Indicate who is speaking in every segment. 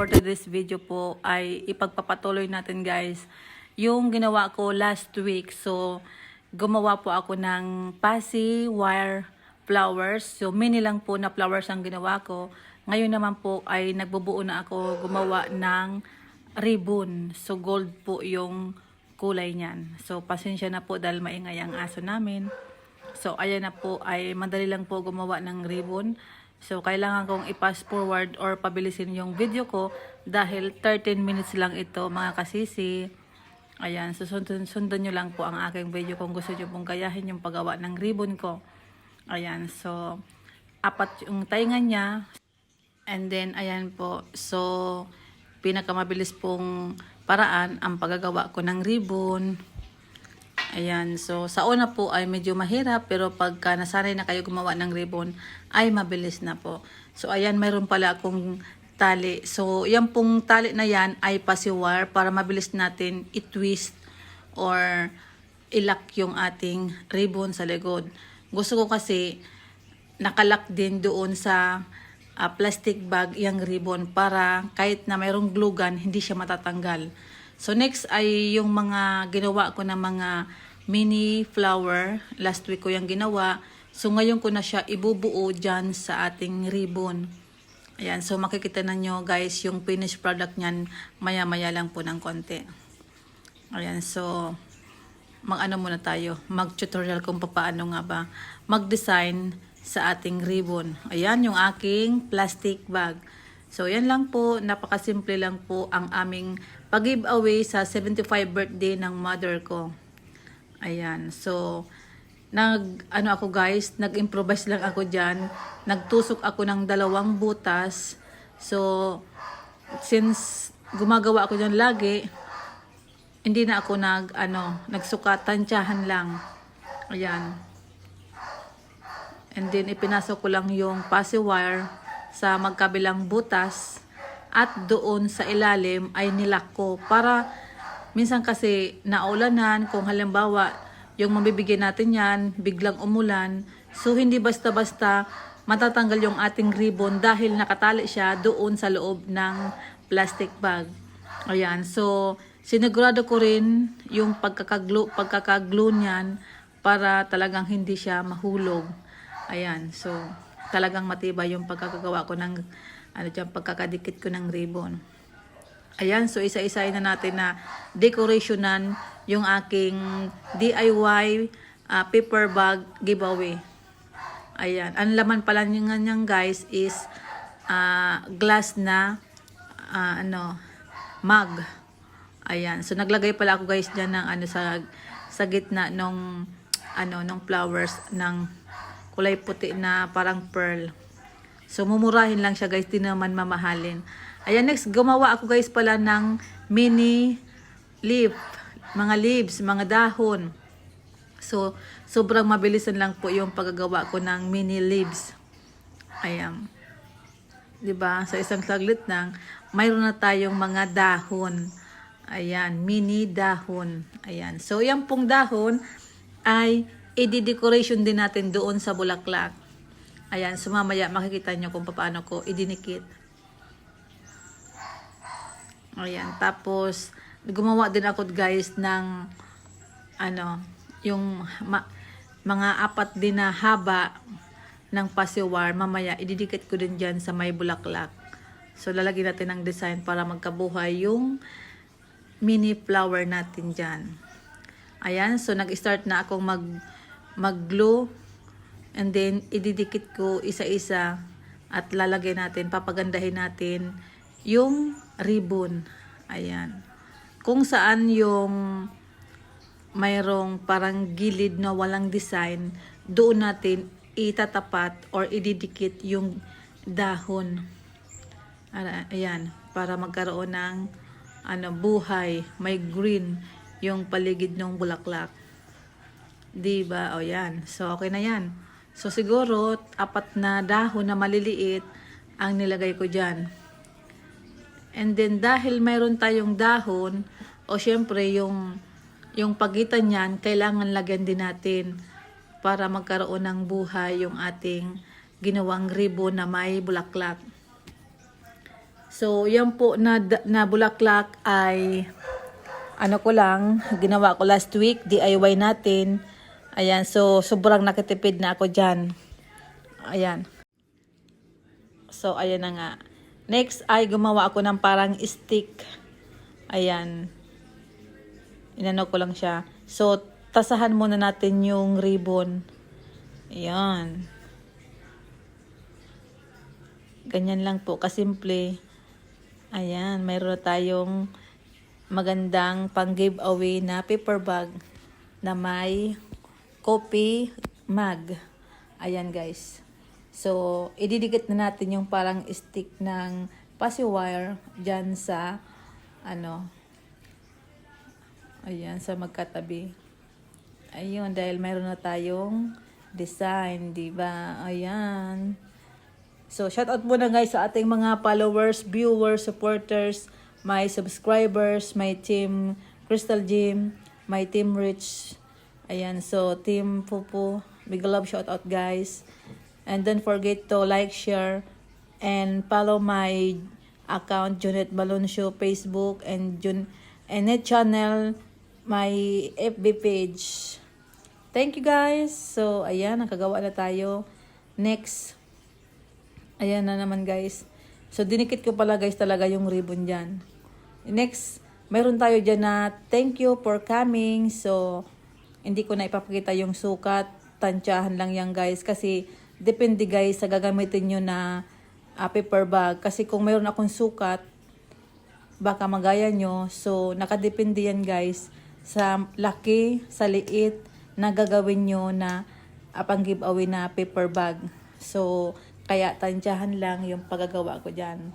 Speaker 1: for today's video po ay ipagpapatuloy natin guys yung ginawa ko last week. So, gumawa po ako ng passy wire flowers. So, mini lang po na flowers ang ginawa ko. Ngayon naman po ay nagbubuo na ako gumawa ng ribbon. So, gold po yung kulay niyan. So, pasensya na po dahil maingay ang aso namin. So, ayan na po ay madali lang po gumawa ng ribbon. So, kailangan kong i-fast forward or pabilisin yung video ko dahil 13 minutes lang ito mga kasisi. Ayan, so sundan nyo lang po ang aking video kung gusto nyo pong gayahin yung paggawa ng ribbon ko. Ayan, so apat yung taingan niya. And then, ayan po. So, pinakamabilis pong paraan ang paggagawa ko ng ribbon. Ayan, so sa una po ay medyo mahirap pero pagka nasanay na kayo gumawa ng ribbon ay mabilis na po. So ayan, mayroon pala akong tali. So yan pong tali na yan ay pasiwar para mabilis natin i-twist or ilak yung ating ribbon sa likod. Gusto ko kasi nakalak din doon sa plastic bag yung ribbon para kahit na mayroong glue gun hindi siya matatanggal. So next ay yung mga ginawa ko na mga mini flower. Last week ko yung ginawa. So ngayon ko na siya ibubuo dyan sa ating ribbon. Ayan, so makikita na nyo guys yung finished product nyan maya maya lang po ng konti. Ayan, so mag-ano muna tayo. Mag-tutorial kung paano nga ba mag-design sa ating ribbon. Ayan yung aking plastic bag. So yan lang po, napakasimple lang po ang aming pag-giveaway sa 75 birthday ng mother ko. Ayan, so ako guys, nag-improvise lang ako diyan. Nagtusok ako ng 2 butas. So since gumagawa ako diyan lagi, hindi na ako nagsukat, tansyahan lang. Ayan. And then ipinasok ko lang yung passy wire sa magkabilang butas at doon sa ilalim ay nilak ko para minsan kasi naulanan kung halimbawa yung mabibigyan natin yan biglang umulan, so hindi basta-basta matatanggal yung ating ribbon dahil nakatali siya doon sa loob ng plastic bag. Ayan, so sinigurado ko rin yung pagkakaglue niyan para talagang hindi siya mahulog. Ayan, so talagang matibay yung pagkakagawa ko ng pagkakadikit ko ng ribbon. Ayan, so isa-isahin na natin na decorationan yung aking DIY paper bag giveaway. Ayan, ang laman pala niyan guys is glass na mug. Ayan, so naglagay pala ako guys diyan ng sa gitna nung flowers ng kulay puti na parang pearl. So, mumurahin lang siya guys, di naman mamahalin. Ayan, next, gumawa ako guys pala ng mini leaf. Mga leaves, mga dahon. So, sobrang mabilisan lang po yung paggagawa ko ng mini leaves. Ayan. Diba? Sa isang saglit lang, mayroon na tayong mga dahon. Ayan, mini dahon. Ayan. So, yung pong dahon ay i-decoration din natin doon sa bulaklak. Ayan, so mamaya makikita nyo kung paano ko idinikit. Ayan, tapos gumawa din ako guys ng yung mga 4 din na haba ng pasiwar. Mamaya ididikit ko din dyan sa may bulaklak. So lalagyan natin ng design para magkabuhay yung mini flower natin dyan. Ayan, so nag-start na akong mag-glue and then ididikit ko isa-isa at lalagay natin, papagandahin natin yung ribbon. Ayan. Kung saan yung mayroong parang gilid na walang design, doon natin itatapat or ididikit yung dahon. Ayan, para magkaroon ng buhay, may green yung paligid ng bulaklak. Diba? O yan. So, okay na yan. So, siguro, 4 na dahon na maliliit ang nilagay ko dyan. And then, dahil mayroon tayong dahon, o syempre, yung pagitan niyan, kailangan lagyan din natin para magkaroon ng buhay yung ating ginawang ribbon na may bulaklak. So, yan po na bulaklak ay ano ko lang, ginawa ko last week, DIY natin. Ayan, so sobrang nakatipid na ako dyan. Ayan. So, ayan na nga. Next ay gumawa ako ng parang stick. Ayan. Inano ko lang siya. So, tasahan muna natin yung ribbon. Ayan. Ganyan lang po, kasimple. Ayan, mayroon na tayong magandang pang giveaway na paper bag na may coffee mug. Ayan guys. So, ididikit na natin yung parang stick ng passive wire dyan sa ayan, sa magkatabi. Ayun, dahil mayroon na tayong design, di ba? Ayan. So, shout out muna guys sa ating mga followers, viewers, supporters, my subscribers, my team Crystal Gym, my team Rich. Ayan, so team Pupu, big love shout out guys. And don't forget to like, share, and follow my account, Junet Balloon Show, Facebook, and net channel, my FB page. Thank you guys. So, ayan, nakagawa na tayo. Next. Ayan na naman guys. So, dinikit ko pala guys talaga yung ribbon dyan. Next, mayroon tayo dyan na thank you for coming. So, hindi ko na ipapakita yung sukat. Tansyahan lang yan guys. Kasi, depende guys sa gagamitin nyo na paper bag. Kasi kung mayroon akong sukat, baka magaya nyo. So, nakadepende yan guys sa laki, sa liit na gagawin nyo na pang giveaway na paper bag. So, kaya tansyahan lang yung paggagawa ko dyan.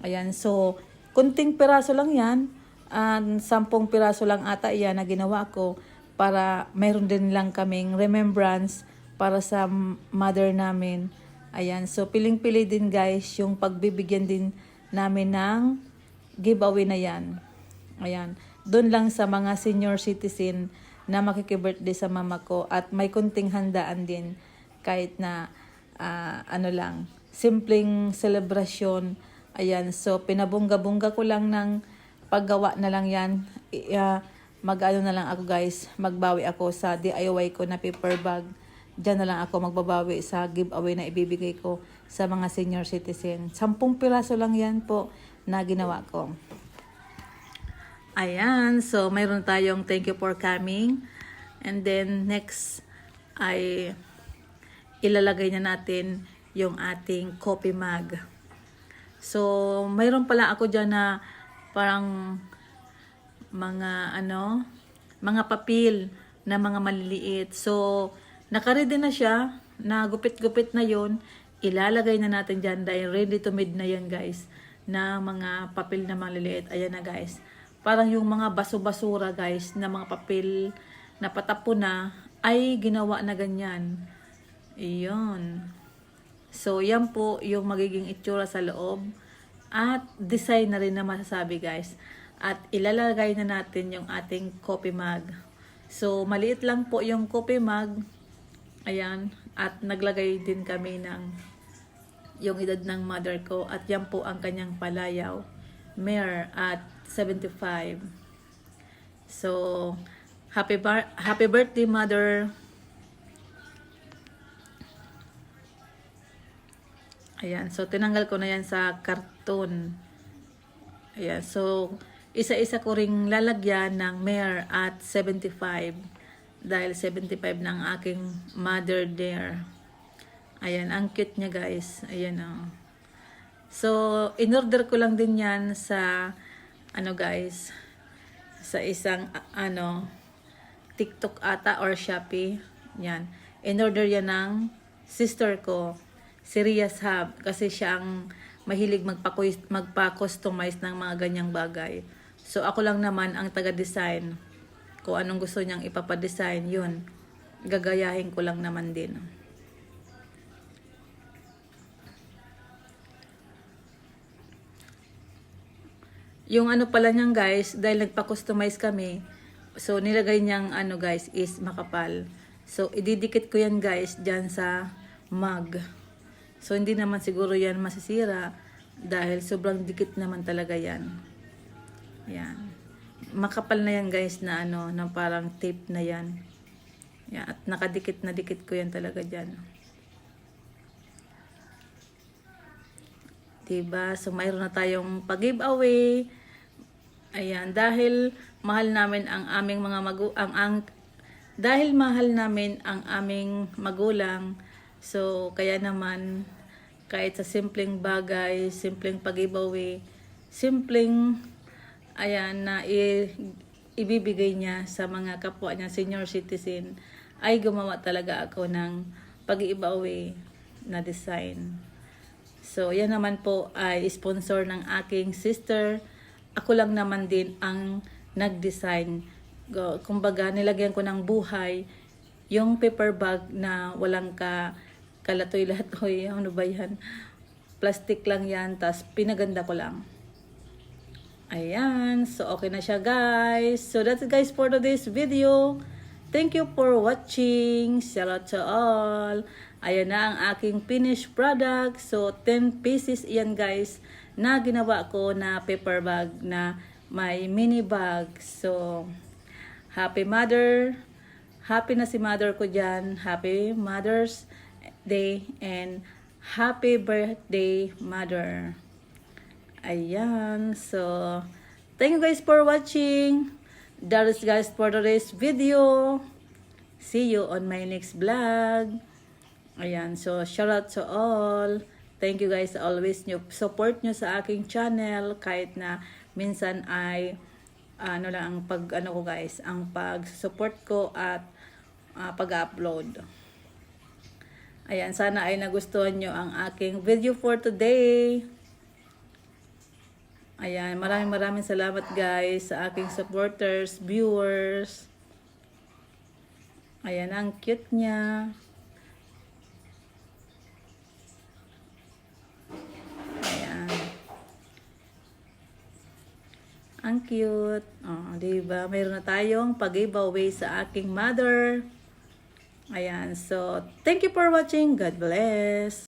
Speaker 1: Ayan, so, kunting piraso lang yan. 10 piraso lang ata yan na ginawa ko para mayroon din lang kaming remembrance para sa mother namin. Ayan, so piling-pili din guys yung pagbibigyan din namin ng giveaway na yan. Ayan, doon lang sa mga senior citizen na makikibirthday sa mama ko at may kunting handaan din kahit na lang, simpleng celebration. Ayan, so pinabungga-bungga ko lang ng paggawa na lang yan. Mag-ano na lang ako guys, magbawi ako sa DIY ko na paper bag. Diyan na lang ako magbabawi sa giveaway na ibibigay ko sa mga senior citizen. 10 piraso lang yan po na ginawa ko. Ayan, so mayroon tayong thank you for coming. And then next ay ilalagay na natin yung ating coffee mug. So, mayroon pala ako dyan na parang mga mga papel na mga maliliit. So, nakaready na siya, na gupit-gupit na yon. Ilalagay na natin dyan dahil ready to made na yan guys, na mga papel na maliliit. Ayan na guys. Parang yung mga baso-basura guys, na mga papel na patapon na, ay ginawa na ganyan. Iyon. So, yan po yung magiging itsura sa loob. At design na rin na masasabi guys. At ilalagay na natin yung ating coffee mug. So, maliit lang po yung coffee mug. Ayan. At naglagay din kami ng yung edad ng mother ko. At yan po ang kanyang palayaw. Mayor at 75. So, happy birthday mother. Ayan, so tinanggal ko na yan sa karton. Ayan, so isa-isa ko ring lalagyan ng mayor at 75 dahil 75 ng aking mother there. Ayan, ang cute niya guys. Ayan o. So, in-order ko lang din yan sa guys, sa isang TikTok ata or Shopee. Yan. In-order yan ng sister ko, si Rias Hub, kasi siya ang mahilig magpa-customize ng mga ganyang bagay. So, ako lang naman ang taga-design. Kung anong gusto niyang ipapadesign, yun. Gagayahin ko lang naman din. Yung pala niyang guys, dahil nagpa-customize kami, so nilagay niyang guys is makapal. So, ididikit ko yan guys dyan sa mug. So, hindi naman siguro yan masisira. Dahil sobrang dikit naman talaga yan. Yan. Makapal na yan guys na ano, na parang tape na yan. Yan. At nakadikit na dikit ko yan talaga dyan. Diba? So, mayroon na tayong pag-giveaway. Ayan. Dahil mahal namin ang aming mga dahil mahal namin ang aming magulang. So, kaya naman, kahit sa simpleng bagay, simpleng pag-giveaway, simpleng, ayan, na ibibigay niya sa mga kapwa niya, senior citizen, ay gumawa talaga ako ng pag-giveaway na design. So, yan naman po ay sponsor ng aking sister. Ako lang naman din ang nag-design. Kumbaga, nilagyan ko ng buhay yung paper bag na walang kalatoy-latoy. Ano ba yan? Plastic lang yan, tas pinaganda ko lang. Ayan. So, okay na siya guys. So, that's it guys for today's video. Thank you for watching. Shout out to all. Ayan na ang aking finished product. So, 10 pieces yan guys na ginawa ko na paper bag na may mini bag. So, happy mother. Happy na si mother ko dyan. Happy Mother's Day and happy birthday mother. Ayan. So, thank you guys for watching. That is guys for today's video. See you on my next vlog. Ayan, so shout out to all. Thank you guys always nyo support nyo sa aking channel kahit na minsan ay ano lang ang ko guys, ang pag-support ko at pag-upload. Ayan, sana ay nagustuhan nyo ang aking video for today. Ayan, maraming salamat guys sa aking supporters, viewers. Ayan, ang cute niya. Ang cute. Oh, diba? Mayroon na tayong pag-giveaway sa aking mother. Ayan. So, thank you for watching. God bless.